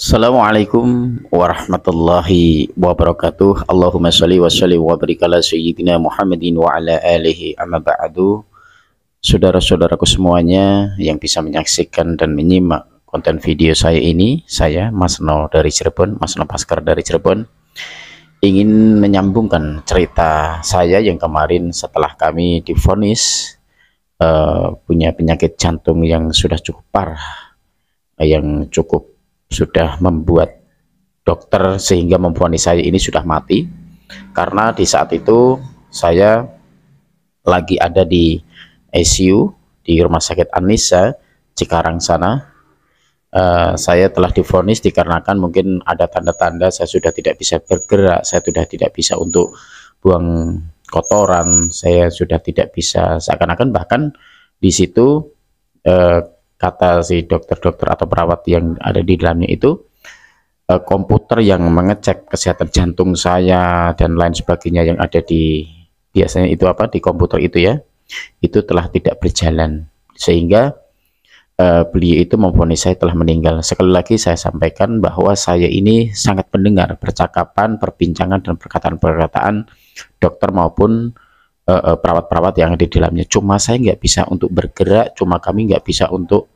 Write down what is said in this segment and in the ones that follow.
Assalamualaikum warahmatullahi wabarakatuh. Allahumma sholli wa sallim wa barik ala sayyidina Muhammadin wa ala alihi amma ba'du. Saudara-saudaraku semuanya yang bisa menyaksikan dan menyimak konten video saya ini, saya Mas No dari Cirebon, Mas No Paskar dari Cirebon, ingin menyambungkan cerita saya yang kemarin setelah kami divonis punya penyakit jantung yang sudah cukup parah, yang cukup sudah membuat dokter sehingga memvonis saya ini sudah mati, karena di saat itu saya lagi ada di ICU di Rumah Sakit An-Nisa Cikarang sana. Saya telah divonis dikarenakan mungkin ada tanda-tanda saya sudah tidak bisa bergerak, saya sudah tidak bisa untuk buang kotoran, saya sudah tidak bisa, seakan-akan bahkan di situ kata si dokter-dokter atau perawat yang ada di dalamnya itu, komputer yang mengecek kesehatan jantung saya dan lain sebagainya yang ada di, biasanya itu apa, di komputer itu ya, itu telah tidak berjalan, sehingga beliau itu memvonis saya telah meninggal. Sekali lagi saya sampaikan bahwa saya ini sangat mendengar percakapan, perbincangan dan perkataan-perkataan dokter maupun perawat-perawat yang ada di dalamnya. Cuma saya nggak bisa untuk bergerak, cuma kami nggak bisa untuk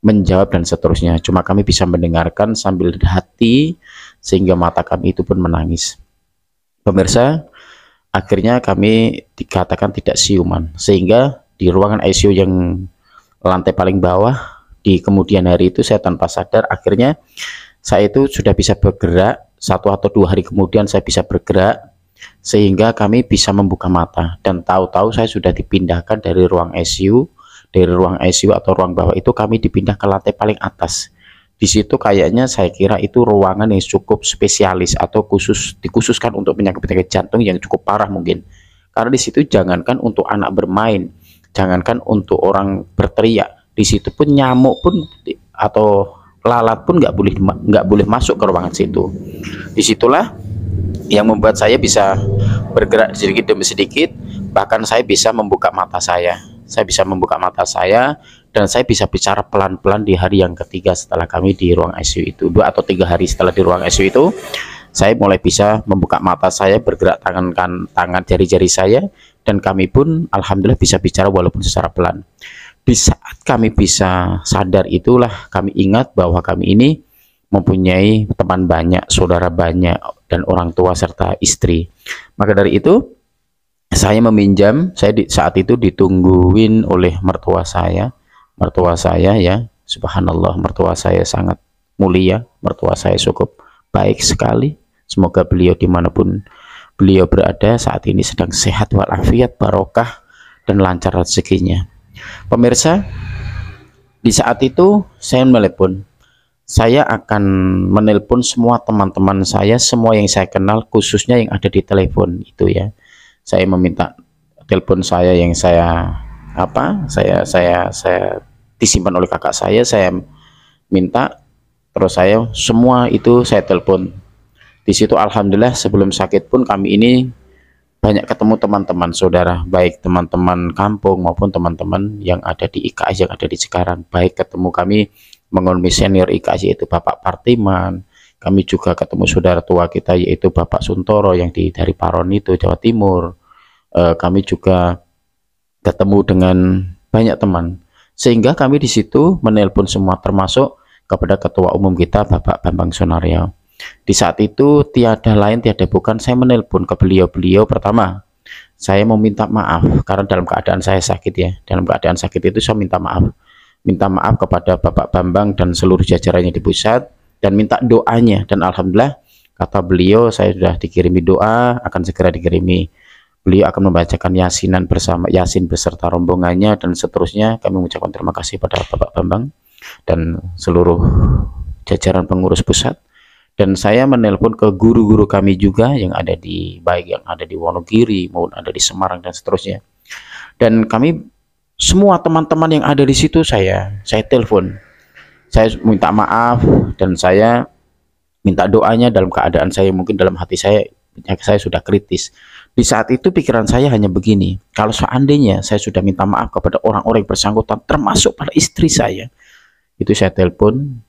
menjawab dan seterusnya. Cuma kami bisa mendengarkan sambil hati, sehingga mata kami itu pun menangis. Pemirsa, akhirnya kami dikatakan tidak siuman, sehingga di ruangan ICU yang lantai paling bawah, di kemudian hari itu saya tanpa sadar, akhirnya saya itu sudah bisa bergerak. 1 atau 2 hari kemudian saya bisa bergerak, sehingga kami bisa membuka mata, dan tahu-tahu saya sudah dipindahkan dari ruang ICU, atau ruang bawah itu kami dipindah ke lantai paling atas. Di situ kayaknya saya kira itu ruangan yang cukup spesialis atau dikhususkan untuk penyakit-penyakit jantung yang cukup parah mungkin, karena di situ jangankan untuk anak bermain, jangankan untuk orang berteriak, di situ pun nyamuk pun atau lalat pun nggak boleh masuk ke ruangan situ. Disitulah yang membuat saya bisa bergerak sedikit demi sedikit, bahkan saya bisa membuka mata saya. Dan saya bisa bicara pelan-pelan di hari yang ketiga setelah kami di ruang ICU itu. 2 atau 3 hari setelah di ruang ICU itu, saya mulai bisa membuka mata saya, bergerak tangan jari-jari saya, dan kami pun alhamdulillah bisa bicara walaupun secara pelan. Di saat kami bisa sadar itulah kami ingat bahwa kami ini mempunyai teman banyak, saudara banyak, dan orang tua serta istri. Maka dari itu saya meminjam, saat itu ditungguin oleh mertua saya ya, subhanallah, mertua saya sangat mulia, mertua saya cukup baik sekali. Semoga beliau dimanapun beliau berada saat ini sedang sehat walafiat, barokah, dan lancar rezekinya. Pemirsa, di saat itu saya akan menelpon semua teman-teman saya, semua yang saya kenal, khususnya yang ada di telepon itu ya. Saya meminta telepon saya yang saya disimpan oleh kakak saya minta, terus saya semua itu saya telepon. Di situ alhamdulillah sebelum sakit pun kami ini banyak ketemu teman-teman saudara, baik teman-teman kampung maupun teman-teman yang ada di IKJ yang ada di Cikarang. Baik ketemu kami mengenai senior IKJ yaitu Bapak Partiman, kami juga ketemu saudara tua kita yaitu Bapak Suntoro yang dari Paron itu Jawa Timur. Kami juga ketemu dengan banyak teman, sehingga kami di situ menelpon semua, termasuk kepada ketua umum kita Bapak Bambang Sonario. Di saat itu tiada lain tiada bukan saya menelpon ke beliau. Pertama, saya mau minta maaf karena dalam keadaan saya sakit ya. Dalam keadaan sakit itu saya minta maaf kepada Bapak Bambang dan seluruh jajarannya di pusat, dan minta doanya. Dan alhamdulillah kata beliau, saya sudah dikirimi doa, akan segera dikirimi. Beliau akan membacakan yasinan Yasin beserta rombongannya dan seterusnya. Kami mengucapkan terima kasih pada Bapak Bambang dan seluruh jajaran pengurus pusat. Dan saya menelpon ke guru-guru kami juga yang ada baik yang ada di Wonogiri maupun ada di Semarang dan seterusnya. Dan kami semua teman-teman yang ada di situ saya telepon. Saya minta maaf dan saya minta doanya dalam keadaan saya mungkin dalam hati saya sudah kritis. Di saat itu pikiran saya hanya begini, kalau seandainya saya sudah minta maaf kepada orang-orang yang bersangkutan, termasuk pada istri saya, itu saya telepon,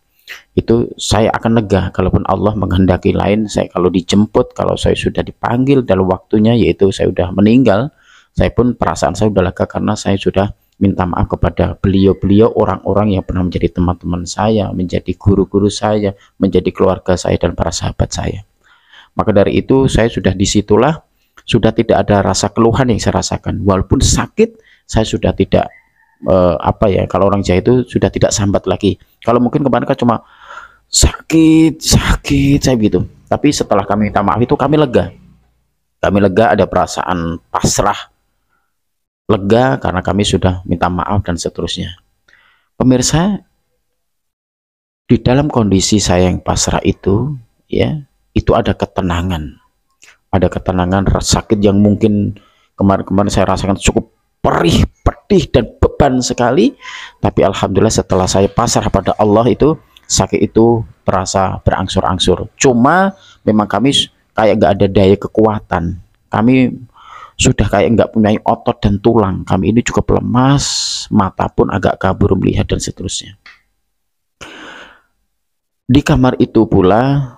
itu saya akan lega. Kalaupun Allah menghendaki lain, saya kalau dijemput, kalau saya sudah dipanggil dalam waktunya, yaitu saya sudah meninggal, saya pun perasaan saya sudah lega karena saya sudah minta maaf kepada beliau-beliau, orang-orang yang pernah menjadi teman-teman saya, menjadi guru-guru saya, menjadi keluarga saya dan para sahabat saya. Maka dari itu saya sudah disitulah sudah tidak ada rasa keluhan yang saya rasakan. Walaupun sakit, saya sudah tidak apa ya, kalau orang Jawa itu sudah tidak sambat lagi. Kalau mungkin kemarin kan cuma sakit saya gitu. Tapi setelah kami minta maaf itu kami lega. Kami lega, ada perasaan pasrah, lega karena kami sudah minta maaf dan seterusnya. Pemirsa, di dalam kondisi saya yang pasrah itu, ya, itu ada ketenangan. Ada ketenangan, rasa sakit yang mungkin kemarin-kemarin saya rasakan cukup perih, pedih dan beban sekali. Tapi alhamdulillah setelah saya pasrah pada Allah itu, sakit itu terasa berangsur-angsur. Cuma memang kami kayak nggak ada daya kekuatan. Kami sudah kayak nggak punya otot dan tulang. Kami ini cukup lemas, mata pun agak kabur melihat dan seterusnya. Di kamar itu pula,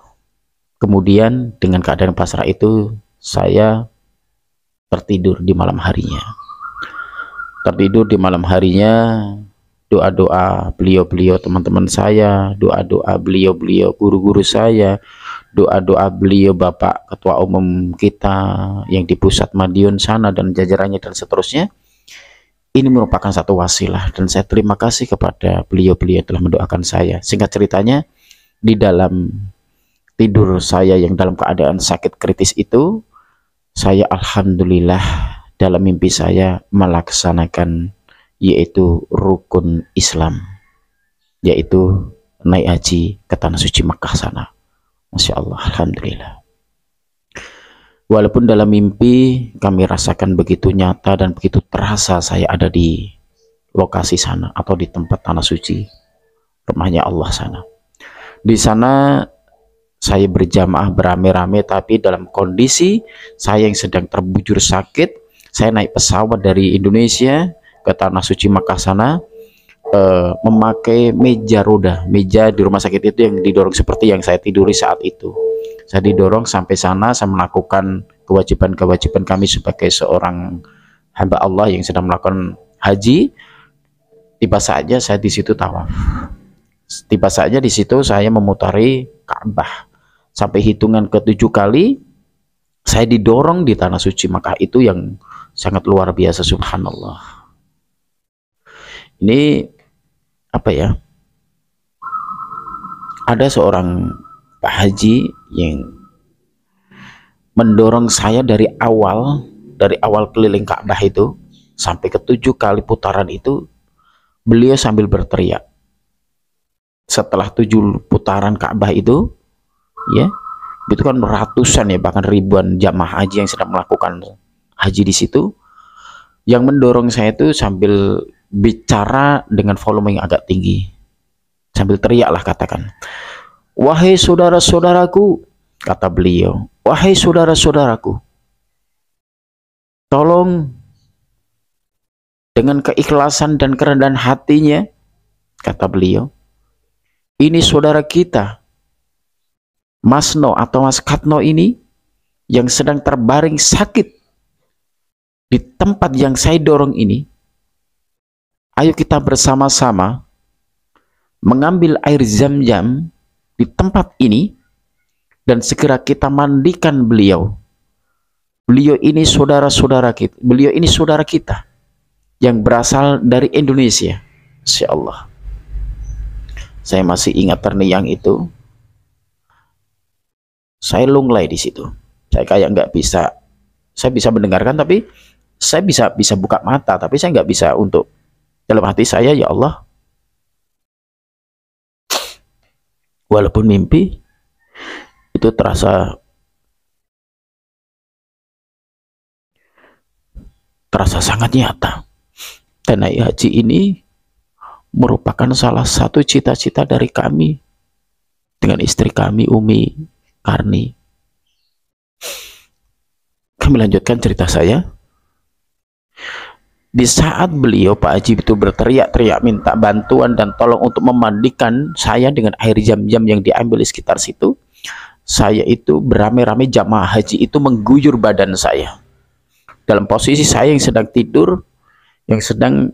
kemudian dengan keadaan pasrah itu, saya tertidur di malam harinya. Tertidur di malam harinya, doa-doa beliau-beliau teman-teman saya, doa-doa beliau-beliau guru-guru saya, doa-doa beliau Bapak Ketua Umum kita yang di pusat Madiun sana dan jajarannya dan seterusnya, ini merupakan satu wasilah dan saya terima kasih kepada beliau-beliau yang telah mendoakan saya. Singkat ceritanya, di dalam tidur saya yang dalam keadaan sakit kritis itu, saya alhamdulillah dalam mimpi saya melaksanakan yaitu rukun Islam, yaitu naik haji ke tanah suci Makkah sana. Masya Allah, alhamdulillah. Walaupun dalam mimpi kami rasakan begitu nyata dan begitu terasa saya ada di lokasi sana atau di tempat tanah suci rumahnya Allah sana. Di sana saya berjamaah beramai-ramai, tapi dalam kondisi saya yang sedang terbujur sakit. Saya naik pesawat dari Indonesia ke tanah suci Makkah sana, memakai meja roda. Meja di rumah sakit itu yang didorong seperti yang saya tiduri saat itu. Saya didorong sampai sana, saya melakukan kewajiban-kewajiban kami sebagai seorang hamba Allah yang sedang melakukan haji. Tiba saja saya di situ tawaf. Tiba saja di situ saya memutari Ka'bah sampai hitungan ke-7 kali. Saya didorong di tanah suci Makkah itu yang sangat luar biasa, subhanallah. Ini apa ya, ada seorang Pak Haji yang mendorong saya dari awal keliling Ka'bah itu sampai ke-7 kali putaran itu. Beliau sambil berteriak setelah 7 putaran Ka'bah itu, ya, itu kan ratusan ya bahkan ribuan jamaah haji yang sedang melakukan haji di situ. Yang mendorong saya itu sambil bicara dengan volume yang agak tinggi, sambil teriak lah, katakan, wahai saudara-saudaraku, kata beliau, wahai saudara-saudaraku, tolong dengan keikhlasan dan kerendahan hatinya, kata beliau, ini saudara kita Mas No atau Mas Katno ini yang sedang terbaring sakit di tempat yang saya dorong ini. Ayo kita bersama-sama mengambil air zam-zam di tempat ini dan segera kita mandikan beliau. Beliau ini saudara-saudara kita, beliau ini saudara kita yang berasal dari Indonesia. Insya Allah. Saya masih ingat terngiang itu. Saya lunglai di situ. Saya kayak nggak bisa. Saya bisa mendengarkan, tapi saya bisa buka mata, tapi saya nggak bisa untuk dalam hati saya, ya Allah, walaupun mimpi itu terasa sangat nyata. Dan naik haji ini merupakan salah satu cita-cita dari kami dengan istri kami, Umi Karni. Kami lanjutkan cerita saya. Di saat beliau Pak Haji itu berteriak-teriak minta bantuan dan tolong untuk memandikan saya dengan air jam-jam yang diambil di sekitar situ, saya itu beramai-ramai jamaah haji itu mengguyur badan saya. Dalam posisi saya yang sedang tidur, yang sedang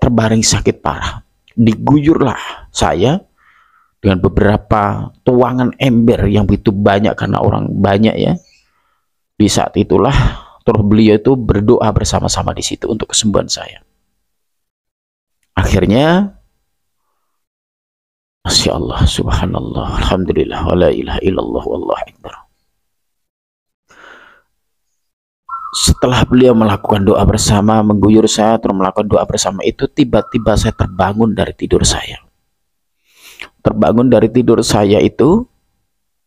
terbaring sakit parah. Diguyurlah saya dengan beberapa tuangan ember yang begitu banyak karena orang banyak ya. Di saat itulah terus beliau itu berdoa bersama-sama di situ untuk kesembuhan saya. Akhirnya, Masya Allah, Subhanallah, Alhamdulillah, wa la ilaha illallah, wallahu akbar. Setelah beliau melakukan doa bersama, mengguyur saya, terus melakukan doa bersama itu, tiba-tiba saya terbangun dari tidur saya. Terbangun dari tidur saya itu,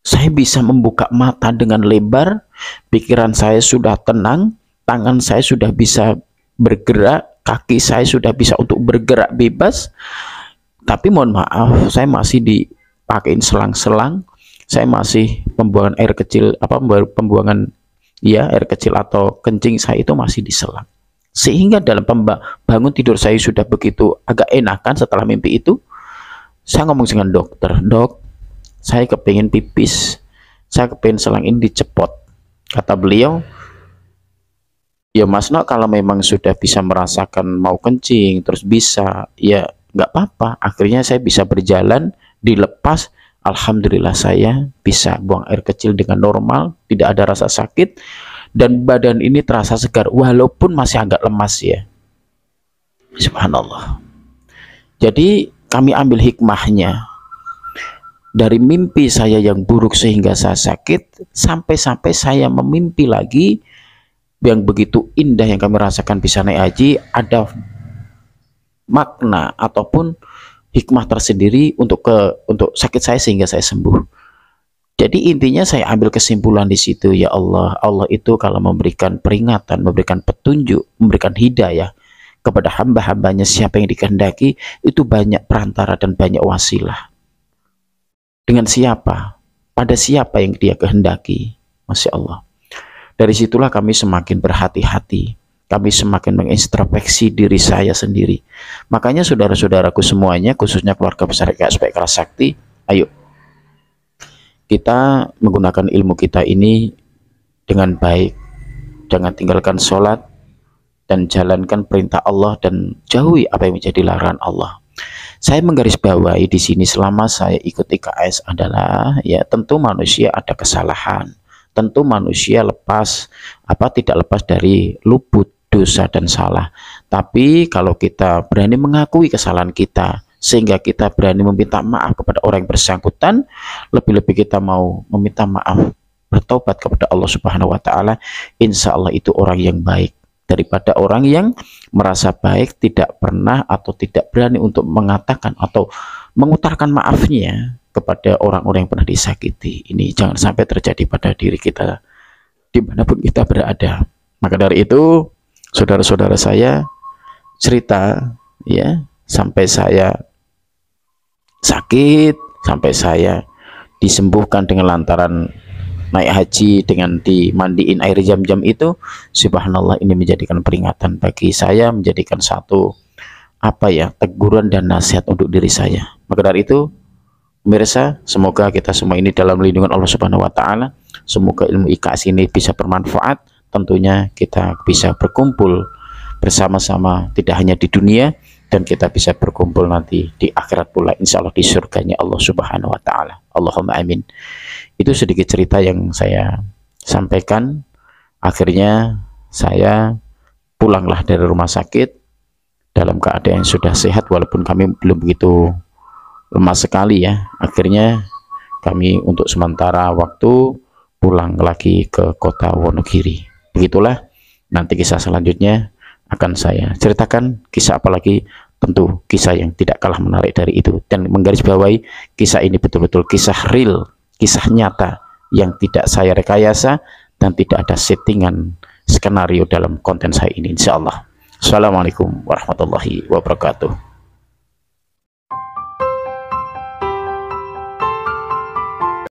saya bisa membuka mata dengan lebar, pikiran saya sudah tenang, tangan saya sudah bisa bergerak, kaki saya sudah bisa untuk bergerak bebas. Tapi mohon maaf, saya masih dipakein selang-selang, saya masih pembuangan air kecil, pembuangan ya air kecil atau kencing saya itu masih diselang. Sehingga dalam bangun tidur saya sudah begitu agak enakan setelah mimpi itu, saya ngomong dengan dokter, "Dok, saya kepingin pipis, saya kepingin selang ini dicepot." Kata beliau, "Ya Mas Nok, kalau memang sudah bisa merasakan mau kencing terus bisa, ya nggak apa-apa." Akhirnya saya bisa berjalan, dilepas, alhamdulillah saya bisa buang air kecil dengan normal, tidak ada rasa sakit, dan badan ini terasa segar walaupun masih agak lemas ya. Subhanallah. Jadi kami ambil hikmahnya dari mimpi saya yang buruk sehingga saya sakit, sampai-sampai saya memimpi lagi yang begitu indah yang kami rasakan bisa naik haji, ada makna ataupun hikmah tersendiri untuk sakit saya sehingga saya sembuh. Jadi intinya saya ambil kesimpulan di situ, ya Allah, Allah itu kalau memberikan peringatan, memberikan petunjuk, memberikan hidayah kepada hamba-hambanya siapa yang dikehendaki, itu banyak perantara dan banyak wasilah. Dengan siapa? Pada siapa yang dia kehendaki? Masya Allah. Dari situlah kami semakin berhati-hati. Kami semakin mengintrospeksi diri saya sendiri. Makanya saudara-saudaraku semuanya, khususnya keluarga besar GKSP Keras Sakti, ayo kita menggunakan ilmu kita ini dengan baik. Jangan tinggalkan sholat dan jalankan perintah Allah dan jauhi apa yang menjadi larangan Allah. Saya menggarisbawahi di sini selama saya ikut IKS adalah ya tentu manusia ada kesalahan, tentu manusia tidak lepas dari luput dosa dan salah. Tapi kalau kita berani mengakui kesalahan kita sehingga kita berani meminta maaf kepada orang yang bersangkutan, lebih-lebih kita mau meminta maaf, bertobat kepada Allah Subhanahu wa taala, insya Allah itu orang yang baik daripada orang yang merasa baik, tidak pernah atau tidak berani untuk mengatakan atau mengutarakan maafnya kepada orang-orang yang pernah disakiti. Ini jangan sampai terjadi pada diri kita dimanapun kita berada. Maka dari itu, saudara-saudara saya cerita ya, sampai saya sakit, sampai saya disembuhkan dengan lantaran naik haji dengan dimandiin air jam-jam itu, subhanallah, ini menjadikan peringatan bagi saya, menjadikan satu teguran dan nasihat untuk diri saya. Maka dari itu, pemirsa, semoga kita semua ini dalam lindungan Allah Subhanahu wa taala. Semoga ilmu IKS ini bisa bermanfaat. Tentunya kita bisa berkumpul bersama-sama tidak hanya di dunia, dan kita bisa berkumpul nanti di akhirat pula, insya Allah di surganya Allah Subhanahu wa taala. Allahumma amin. Itu sedikit cerita yang saya sampaikan. Akhirnya saya pulanglah dari rumah sakit dalam keadaan yang sudah sehat, walaupun kami belum begitu lemah sekali ya. Akhirnya kami untuk sementara waktu pulang lagi ke kota Wonogiri. Begitulah, nanti kisah selanjutnya akan saya ceritakan. Kisah apalagi? Tentu kisah yang tidak kalah menarik dari itu, dan menggarisbawahi kisah ini betul-betul kisah real, kisah nyata yang tidak saya rekayasa dan tidak ada settingan skenario dalam konten saya ini, insya Allah. Assalamualaikum warahmatullahi wabarakatuh.